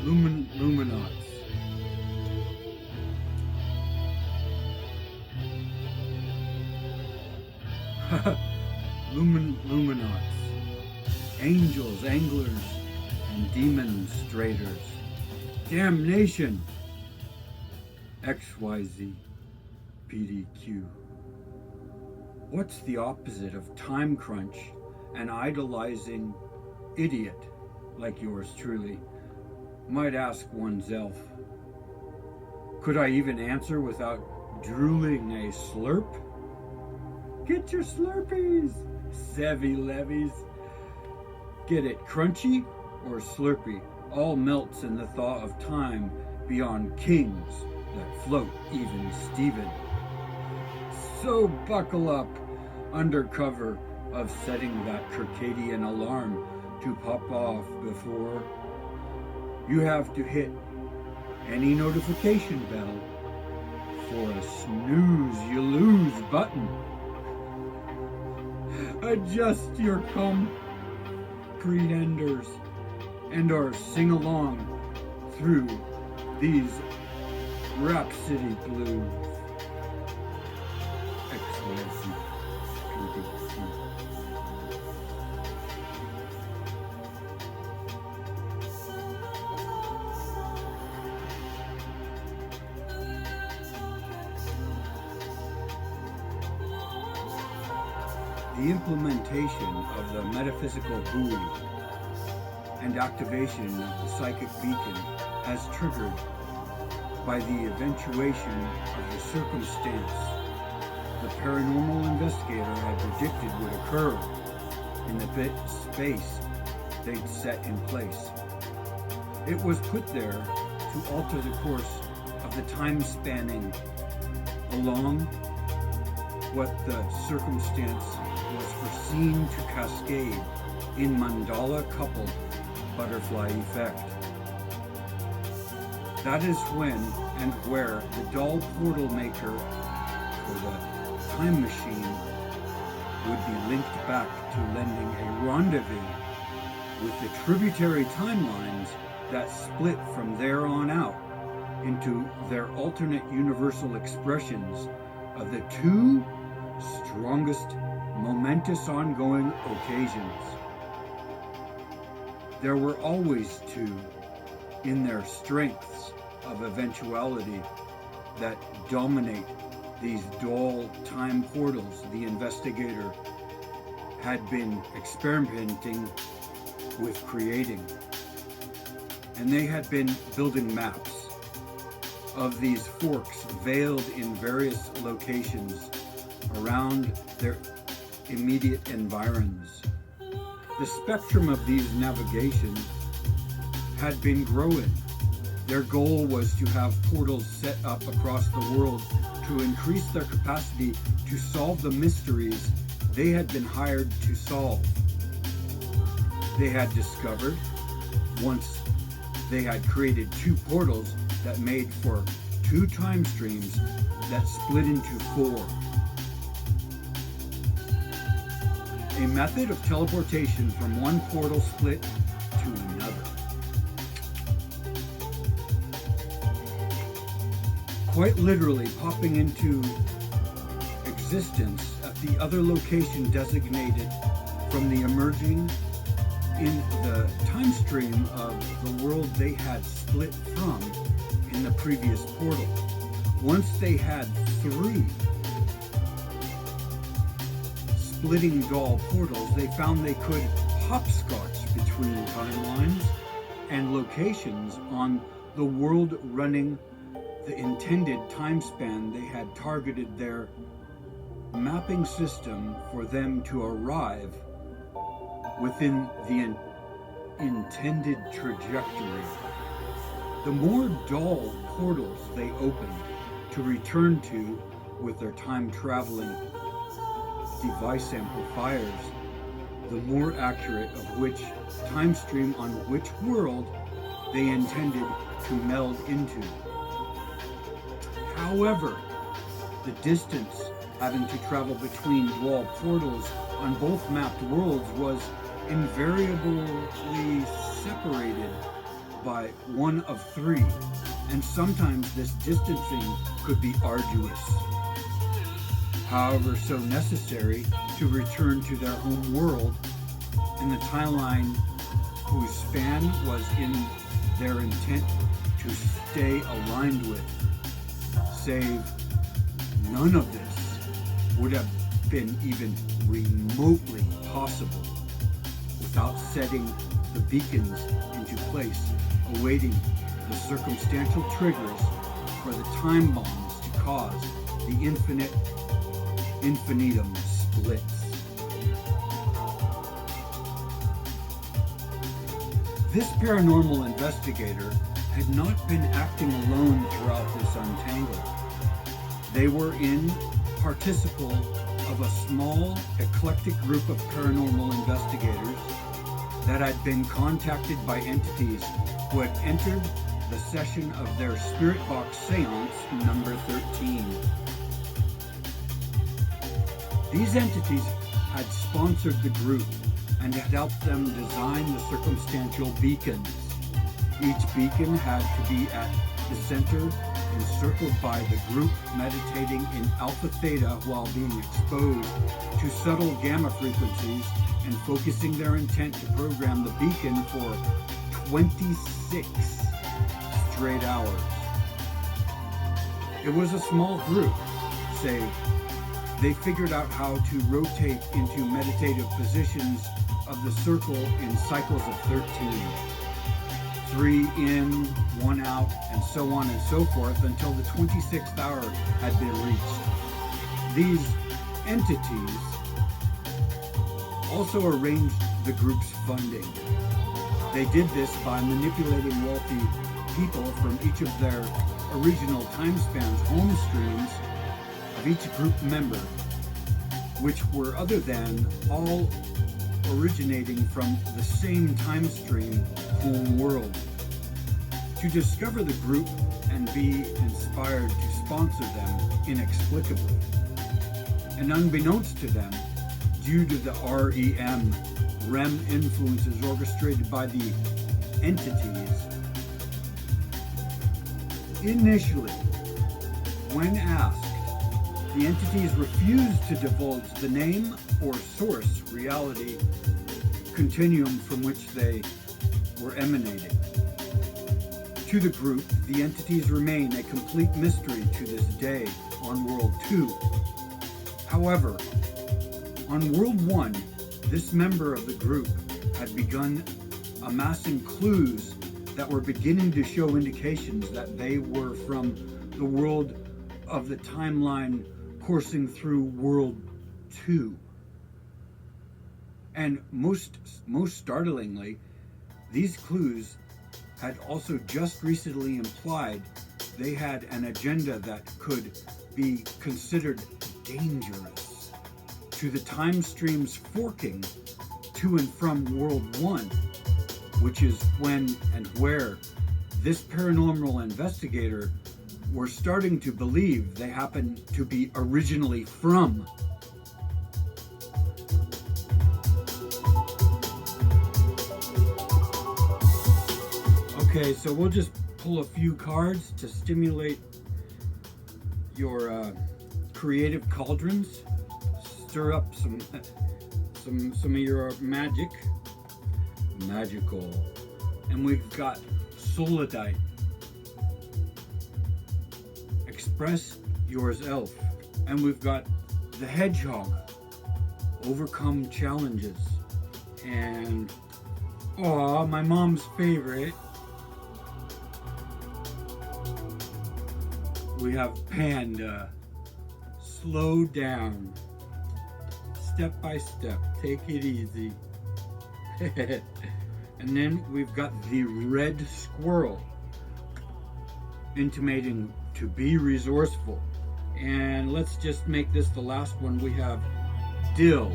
Luminaughts. Luminaughts. Angels, anglers, and demonstrators. Damnation! XYZ PDQ. What's the opposite of time crunch and idolizing idiot like yours truly? Might ask oneself. Could I even answer without drooling a slurp? Get your slurpees, Sevy levies. Get it crunchy or slurpy, all melts in the thaw of time beyond kings that float even Stephen. So buckle up under cover of setting that circadian alarm to pop off before you have to hit any notification bell for a snooze you lose button. Adjust your comprehenders and or sing along through these Rhapsody Blues. Excellent. The implementation of the metaphysical buoy and activation of the psychic beacon as triggered by the eventuation of the circumstance the paranormal investigator had predicted would occur in the bit space they'd set in place. It was put there to alter the course of the time spanning along what the circumstance was foreseen to cascade in mandala-coupled butterfly effect. That is when and where the doll portal maker for the time machine would be linked back to lending a rendezvous with the tributary timelines that split from there on out into their alternate universal expressions of the two strongest momentous ongoing occasions. There were always two in their strengths of eventuality that dominate these dual time portals the investigator had been experimenting with creating. And they had been building maps of these forks veiled in various locations around their immediate environs. The spectrum of these navigations had been growing. Their goal was to have portals set up across the world to increase their capacity to solve the mysteries they had been hired to solve. They had discovered, once they had created two portals that made for two time streams that split into four. A method of teleportation from one portal split to another. Quite literally popping into existence at the other location designated from the emerging in the time stream of the world they had split from in the previous portal. Once they had three splitting doll portals, they found they could hopscotch between timelines and locations on the world running the intended time span they had targeted their mapping system for them to arrive within the intended trajectory. The more dull portals they opened to return to with their time-traveling device amplifiers, the more accurate of which time stream on which world they intended to meld into. However, the distance having to travel between dual portals on both mapped worlds was invariably separated by one of three, and sometimes this distancing could be arduous, however so necessary to return to their home world in the timeline whose span was in their intent to stay aligned with, save none of this would have been even remotely possible without setting the beacons into place, awaiting the circumstantial triggers for the time bombs to cause the infinitum splits. This paranormal investigator had not been acting alone throughout this untangle. They were in participle of a small, eclectic group of paranormal investigators that had been contacted by entities who had entered the session of their Spirit Box Seance number 13. These entities had sponsored the group and had helped them design the circumstantial beacons. Each beacon had to be at the center, encircled by the group meditating in alpha theta while being exposed to subtle gamma frequencies and focusing their intent to program the beacon for 26 straight hours. It was a small group, say. They figured out how to rotate into meditative positions of the circle in cycles of 13. 3 in, 1 out, and so on and so forth until the 26th hour had been reached. These entities also arranged the group's funding. They did this by manipulating wealthy people from each of their original time spans home streams of each group member, which were other than all originating from the same time stream home world, to discover the group and be inspired to sponsor them inexplicably. And unbeknownst to them, due to the REM influences orchestrated by the entities, initially, when asked, the entities refused to divulge the name or source reality continuum from which they were emanating. To the group, the entities remain a complete mystery to this day on World 2. However, on World 1, this member of the group had begun amassing clues that were beginning to show indications that they were from the world of the timeline coursing through World 2. And most startlingly, these clues had also just recently implied they had an agenda that could be considered dangerous to the time streams forking to and from World 1, which is when and where this paranormal investigator were starting to believe they happened to be originally from. Okay, so we'll just pull a few cards to stimulate your creative cauldrons, stir up some of your magical, and we've got solidite. Express yourself, and we've got the hedgehog. Overcome challenges, and my mom's favorite. We have panda. Slow down. Step by step. Take it easy. And then we've got the red squirrel, intimating to be resourceful. And let's just make this the last one. We have dill.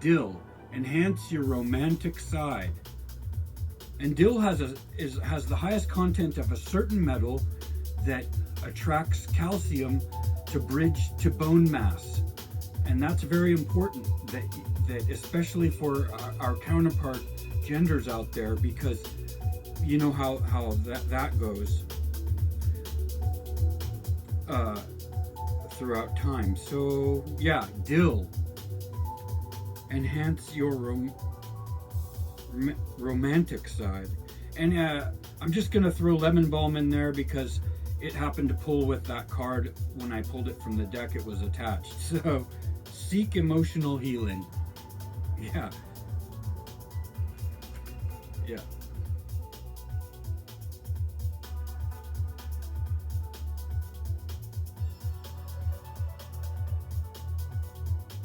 Dill. Enhance your romantic side. And dill has the highest content of a certain metal that attracts calcium to bridge to bone mass. And that's very important, that, especially for our counterpart genders out there, because you know how that goes throughout time. So yeah, dill. Enhance your romantic side. And I'm just gonna throw lemon balm in there because it happened to pull with that card. When I pulled it from the deck, it was attached. So seek emotional healing. Yeah.